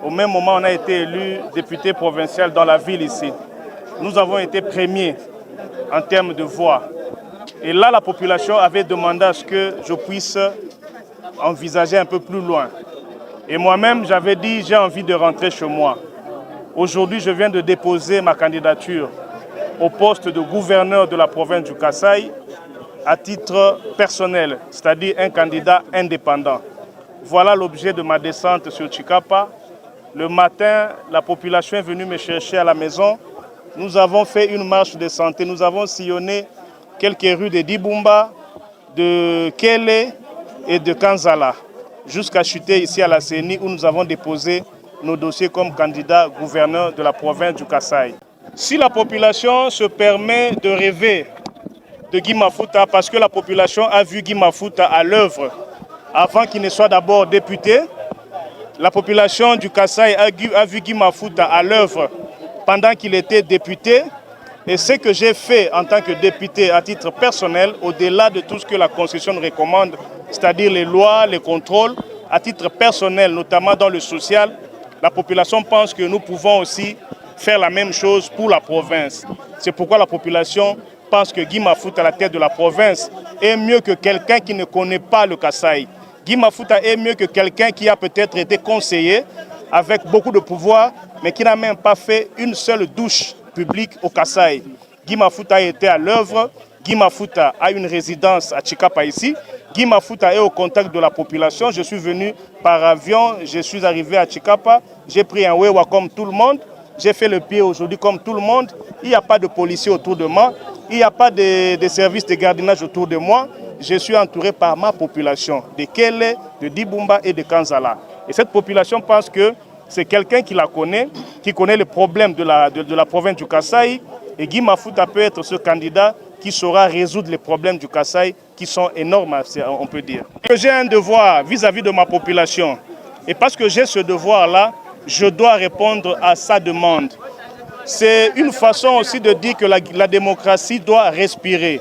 Au même moment, on a été élu député provincial dans la ville ici. Nous avons été premiers en termes de voix. Et là, la population avait demandé à ce que je puisse envisager un peu plus loin. Et moi-même, j'avais dit, j'ai envie de rentrer chez moi. Aujourd'hui, je viens de déposer ma candidature au poste de gouverneur de la province du Kasaï à titre personnel, c'est-à-dire un candidat indépendant. Voilà l'objet de ma descente sur Tshikapa. Le matin, la population est venue me chercher à la maison. Nous avons fait une marche de santé. Nous avons sillonné quelques rues de Dibumba, de Kele et de Kanzala, jusqu'à chuter ici à la CENI où nous avons déposé nos dossiers comme candidat gouverneur de la province du Kasaï. Si la population se permet de rêver de Guy Mafuta, parce que la population a vu Guy Mafuta à l'œuvre avant qu'il ne soit d'abord député, la population du Kasaï a vu Guy Mafuta à l'œuvre pendant qu'il était député. Et ce que j'ai fait en tant que député à titre personnel, au-delà de tout ce que la Constitution recommande, c'est-à-dire les lois, les contrôles, à titre personnel, notamment dans le social, la population pense que nous pouvons aussi faire la même chose pour la province. C'est pourquoi la population pense que Guy Mafuta, à la tête de la province, est mieux que quelqu'un qui ne connaît pas le Kasaï. Guy Mafuta est mieux que quelqu'un qui a peut-être été conseiller avec beaucoup de pouvoir, mais qui n'a même pas fait une seule douche publique au Kasaï. Guy Mafuta a été à l'œuvre. Guy Mafuta a une résidence à Tshikapa ici. Guy Mafuta est au contact de la population. Je suis venu par avion, je suis arrivé à Tshikapa. J'ai pris un Wewa comme tout le monde. J'ai fait le pied aujourd'hui comme tout le monde. Il n'y a pas de policiers autour de moi. Il n'y a pas de services de gardiennage autour de moi. Je suis entouré par ma population, de Kele, de Dibumba et de Kanzala. Et cette population pense que c'est quelqu'un qui la connaît, qui connaît les problèmes de la province du Kasaï. Et Guy Mafuta peut être ce candidat qui saura résoudre les problèmes du Kasaï qui sont énormes, on peut dire. J'ai un devoir vis-à-vis de ma population. Et parce que j'ai ce devoir-là, je dois répondre à sa demande. C'est une façon aussi de dire que la démocratie doit respirer.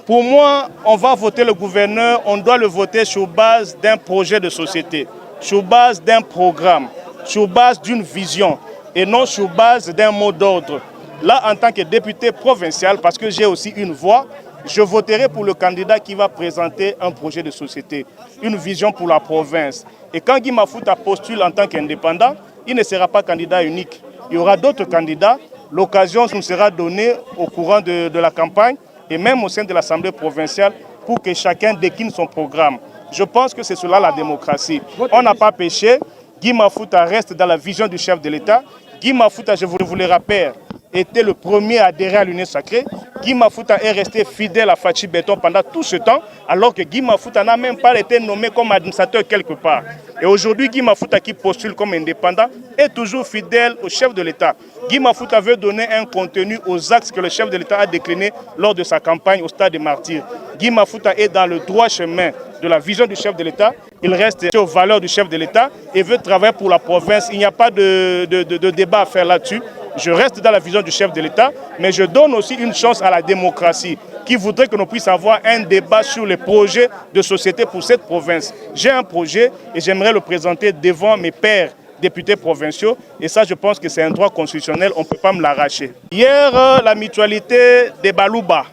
Pour moi, on va voter le gouverneur, on doit le voter sur base d'un projet de société, sur base d'un programme, sur base d'une vision et non sur base d'un mot d'ordre. Là, en tant que député provincial, parce que j'ai aussi une voix, je voterai pour le candidat qui va présenter un projet de société, une vision pour la province. Et quand Guy Mafuta postule en tant qu'indépendant, il ne sera pas candidat unique. Il y aura d'autres candidats. L'occasion nous sera donnée au courant de la campagne et même au sein de l'Assemblée provinciale pour que chacun décline son programme. Je pense que c'est cela la démocratie. On n'a pas péché. Guy Mafuta reste dans la vision du chef de l'État. Guy Mafuta, je vous le rappelle, était le premier à adhérer à l'Union sacrée. Guy Mafuta est resté fidèle à Fachi Béton pendant tout ce temps, alors que Guy Mafuta n'a même pas été nommé comme administrateur quelque part. Et aujourd'hui, Guy Mafuta, qui postule comme indépendant, est toujours fidèle au chef de l'État. Guy Mafuta veut donner un contenu aux axes que le chef de l'État a déclinés lors de sa campagne au Stade des Martyrs. Guy Mafuta est dans le droit chemin de la vision du chef de l'État. Il reste aux valeurs du chef de l'État et veut travailler pour la province. Il n'y a pas de débat à faire là-dessus. Je reste dans la vision du chef de l'État, mais je donne aussi une chance à la démocratie qui voudrait que nous puissions avoir un débat sur les projets de société pour cette province. J'ai un projet et j'aimerais le présenter devant mes pairs députés provinciaux et ça, je pense que c'est un droit constitutionnel, on ne peut pas me l'arracher. Hier, la mutualité des Balouba,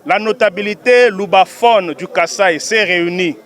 la notabilité loubaphone du Kasaï s'est réunie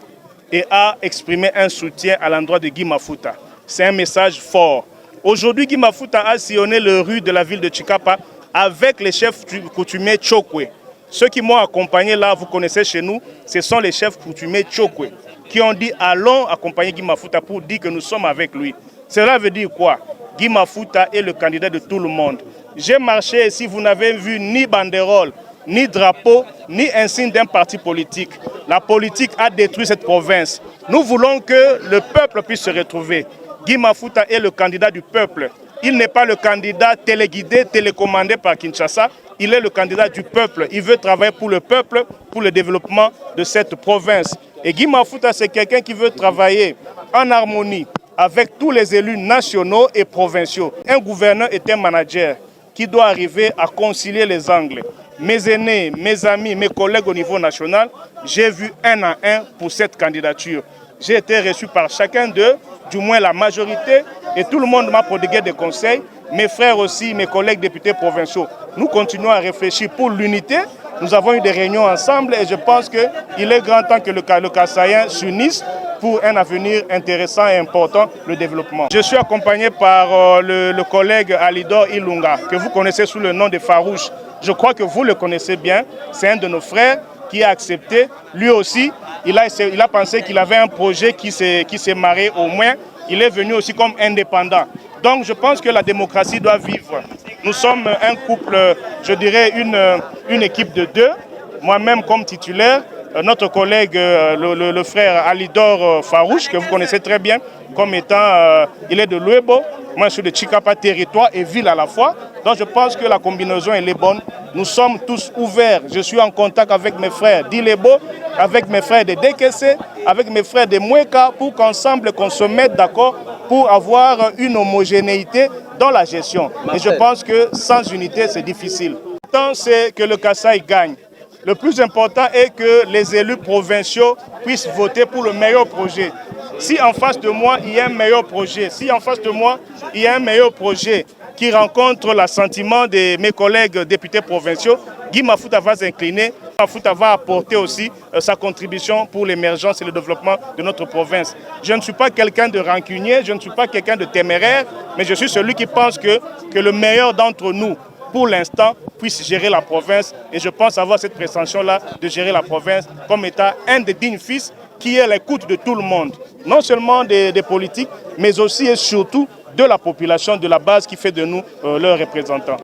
et a exprimé un soutien à l'endroit de Guy Mafuta. C'est un message fort. Aujourd'hui, Guy Mafuta a sillonné les rues de la ville de Tshikapa avec les chefs coutumiers Tchokwe. Ceux qui m'ont accompagné là, vous connaissez chez nous, ce sont les chefs coutumiers Tchokwe qui ont dit allons accompagner Guy Mafuta pour dire que nous sommes avec lui. Cela veut dire quoi? Guy Mafuta est le candidat de tout le monde. J'ai marché ici, vous n'avez vu ni banderole, ni drapeau, ni insigne d'un parti politique. La politique a détruit cette province. Nous voulons que le peuple puisse se retrouver. Guy Mafuta est le candidat du peuple. Il n'est pas le candidat téléguidé, télécommandé par Kinshasa. Il est le candidat du peuple. Il veut travailler pour le peuple, pour le développement de cette province. Et Guy Mafuta, c'est quelqu'un qui veut travailler en harmonie avec tous les élus nationaux et provinciaux. Un gouverneur est un manager qui doit arriver à concilier les angles. Mes aînés, mes amis, mes collègues au niveau national, j'ai vu un à un pour cette candidature. J'ai été reçu par chacun d'eux du moins la majorité, et tout le monde m'a prodigué des conseils, mes frères aussi, mes collègues députés provinciaux. Nous continuons à réfléchir pour l'unité. Nous avons eu des réunions ensemble et je pense qu'il est grand temps que le Kassaïen s'unisse pour un avenir intéressant et important, le développement. Je suis accompagné par le collègue Alidor Ilunga, que vous connaissez sous le nom de Farouche. Je crois que vous le connaissez bien, c'est un de nos frères qui a accepté. Lui aussi, il a pensé qu'il avait un projet qui s'est marré au moins. Il est venu aussi comme indépendant. Donc je pense que la démocratie doit vivre. Nous sommes un couple, je dirais une équipe de deux. Moi-même comme titulaire, notre collègue, le frère Alidor Farouche, que vous connaissez très bien, comme étant, il est de Luebo, moi je suis de Chikapa, territoire et ville à la fois. Donc je pense que la combinaison elle est bonne. Nous sommes tous ouverts. Je suis en contact avec mes frères d'Ilebo, avec mes frères de Dekese, avec mes frères de Mweka, pour qu'ensemble qu'on se mette d'accord pour avoir une homogénéité dans la gestion. Et je pense que sans unité, c'est difficile. L'important, c'est que le Kasaï gagne. Le plus important est que les élus provinciaux puissent voter pour le meilleur projet. Si en face de moi, il y a un meilleur projet, si en face de moi, il y a un meilleur projet qui rencontre l'assentiment de mes collègues députés provinciaux, Guy Mafouta va s'incliner. Mafouta va apporter aussi sa contribution pour l'émergence et le développement de notre province. Je ne suis pas quelqu'un de rancunier, je ne suis pas quelqu'un de téméraire, mais je suis celui qui pense que le meilleur d'entre nous, pour l'instant, puisse gérer la province. Et je pense avoir cette prétention-là de gérer la province comme étant un des dignes fils qui est à l'écoute de tout le monde. Non seulement des politiques, mais aussi et surtout de la population, de la base qui fait de nous leurs représentants.